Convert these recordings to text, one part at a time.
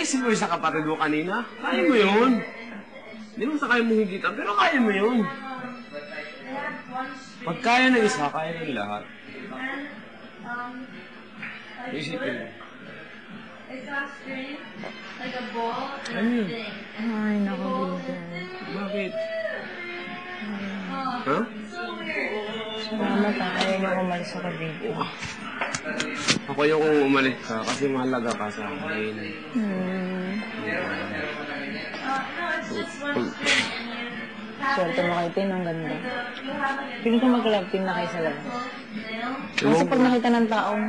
naisip mo yung sa kapatid mo kanina? Kaya mo yun. Hindi mo sa kaya mo higitan, pero kaya mo yun. Pag kaya ng isa, kaya ng lahat. Isipin mo. Ano yun? Ay, naku, Buddha. Bakit? Ha? Salamat ha. Ayaw niyo umalis ako dito. Ako yung kung umalis ka kasi mahalaga ka sa akin. Swerte mo kay Tin, ang ganda. Pili ko mag-love team na kayo sa labas. Kasi pag nakita ng taong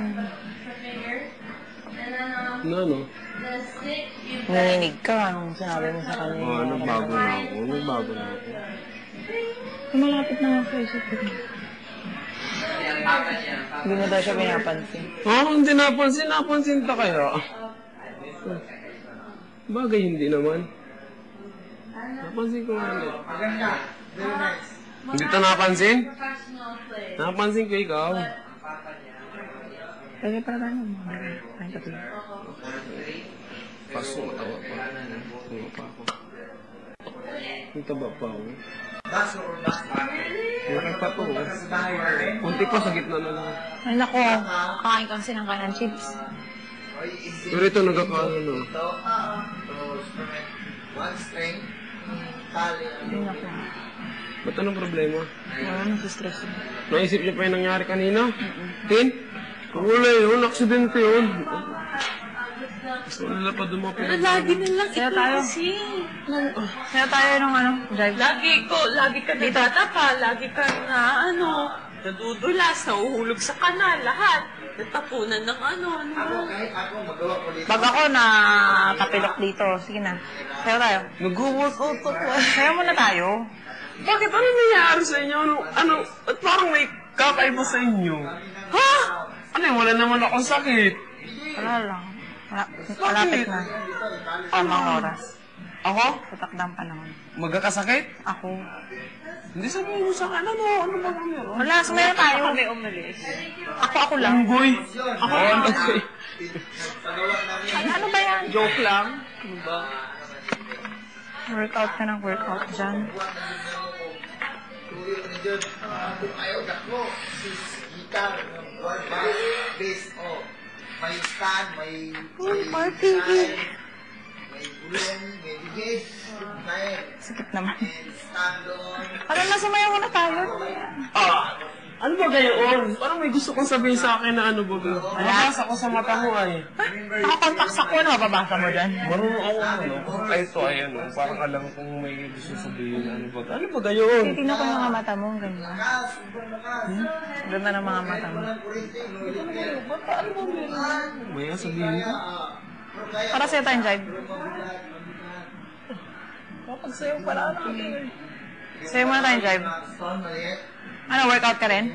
Ano? naninig ka, anong sinabi mo sa kanya? Nagbago na ako. Nagbago na ako. Malapit na ako sa Tin. Hindi mo daw siya pinapansin. Hindi napansin. Napansin ta kaya. Bagay hindi naman. Napansin ko nga ulit. Hindi ito napansin? Napansin ko ikaw. Kaya para tayo mo. Tayo ka tuloy. Paso, matawa pa. Matawa pa ako. Nagtaba pa ako. Meron pa to. Kunti pa sa gitna na lang. Ay naku, kakain kasi ng kanan chips. Pero ito nagkakaano na. Ay naku. Ba't anong problema? Wala nang stress. Naisip niyo pa yung nangyari kanina? Tin? Wala yun. Aksidente yun. Gusto nila pa dumapit. Lagi na lang Kaya ikaw tayo. kasi. Kaya tayo nung drive. Lagi ka natatapa, lagi ka na nadudulas, nahuhulog sa kanal, lahat. Natapunan ng Pag ako na tapilok dito, sige na. Kaya tayo. Mag-workout ako. Kaya muna tayo. Bakit? Ano nangyayari sa inyo? At parang may kakaiba sa inyo? Ha? Ano yun? Wala naman akong sakit. Wala lang. Malapit na. Tamang oras. Ako? Tatakdang panahon. Magkakasakit? Ako. Hindi sabihin mo sa akin. Ano ba meron? Wala, sumaya tayo. kami umalis. Ako lang. Unggoy. Ako lang. Ano ba yan? Joke lang. Ano ba? Workout ka ng workout dyan. May stand, may party. may gulong, may bigis, may Sakit naman. stand doon. Ano na, sumaya muna tayo. Ano ba gayon? Parang may gusto kong sabihin sa akin na ano ba gayon? Nabasa ko sa mata mo ay. Nakakontakts ako, ano mababasa mo dyan? Marunong ako Ay ito ay parang alam kong may gusto sabihin. Ano ba gayon? Titignan ko yung mga mata mo, ganyan. Ganda ng mga mata mo. Maya sabihin ko. Para sa'yo tayong drive. Kapag sa'yo pala natin. Sa'yo muna tayong drive. Ano, workout ka rin?